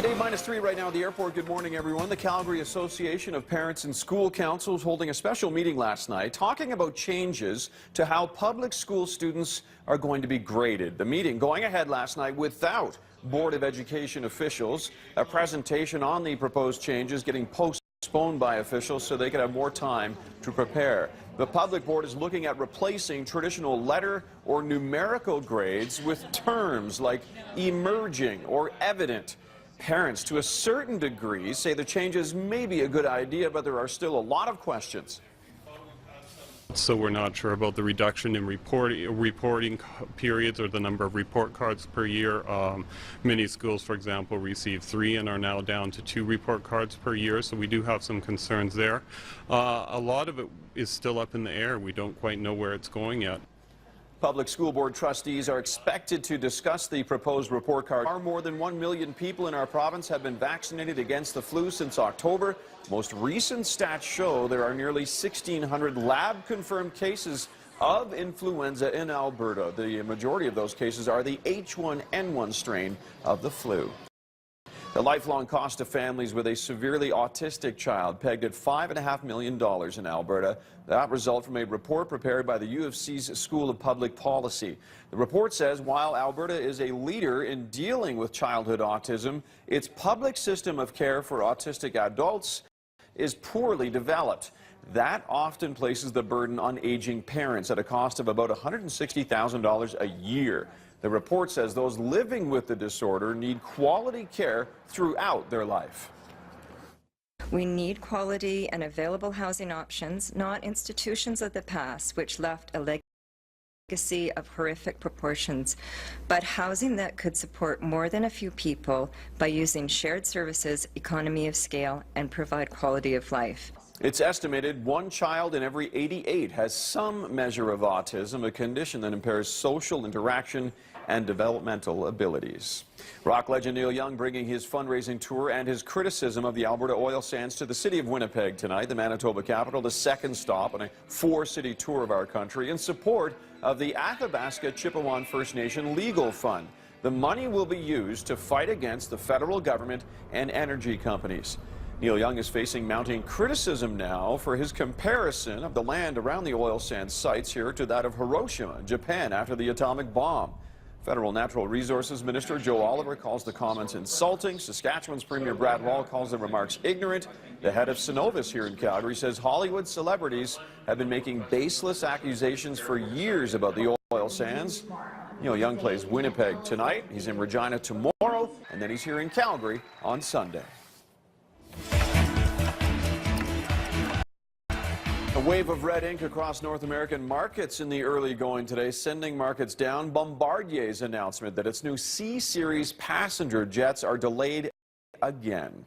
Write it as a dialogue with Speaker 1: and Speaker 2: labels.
Speaker 1: Hey, Dave, -3 right now at the airport. Good morning, everyone. The Calgary Association of Parents and School Councils holding a special meeting last night talking about changes to how public school students are going to be graded. The meeting going ahead last night without Board of Education officials. A presentation on the proposed changes getting postponed by officials so they could have more time to prepare. The public board is looking at replacing traditional letter or numerical grades with terms like emerging or evident. Parents, to a certain degree, say the changes may be a good idea, but there are still a lot of questions.
Speaker 2: So we're not sure about the reduction in reporting periods or the number of report cards per year. Many schools, for example, receive 3 and are now down to 2 report cards per year, so we do have some concerns there. A lot of it is still up in the air. We don't quite know where it's going yet.
Speaker 1: Public school board trustees are expected to discuss the proposed report card. More than 1 million people in our province have been vaccinated against the flu since October. Most recent stats show there are nearly 1,600 lab-confirmed cases of influenza in Alberta. The majority of those cases are the H1N1 strain of the flu. The lifelong cost to families with a severely autistic child pegged at $5.5 million in Alberta. That result from a report prepared by the U of C's School of Public Policy. The report says while Alberta is a leader in dealing with childhood autism, its public system of care for autistic adults is poorly developed. That often places the burden on aging parents at a cost of about $160,000 a year. The report says those living with the disorder need quality care throughout their life.
Speaker 3: We need quality and available housing options, not institutions of the past which left a legacy of horrific proportions, but housing that could support more than a few people by using shared services, economy of scale, and provide quality of life.
Speaker 1: It's estimated 1 child in every 88 has some measure of autism, a condition that impairs social interaction and developmental abilities. Rock legend Neil Young bringing his fundraising tour and his criticism of the Alberta oil sands to the city of Winnipeg tonight, the Manitoba capital, the second stop on a 4-city tour of our country in support of the Athabasca Chippewa First Nation Legal Fund. The money will be used to fight against the federal government and energy companies. Neil Young is facing mounting criticism now for his comparison of the land around the oil sands sites here to that of Hiroshima, Japan, after the atomic bomb. Federal Natural Resources Minister Joe Oliver calls the comments insulting. Saskatchewan's Premier Brad Wall calls the remarks ignorant. The head of Cenovus here in Calgary says Hollywood celebrities have been making baseless accusations for years about the oil sands. Neil Young plays Winnipeg tonight. He's in Regina tomorrow, and then he's here in Calgary on Sunday. A wave of red ink across North American markets in the early going today, sending markets down. Bombardier's announcement that its new C-Series passenger jets are delayed again.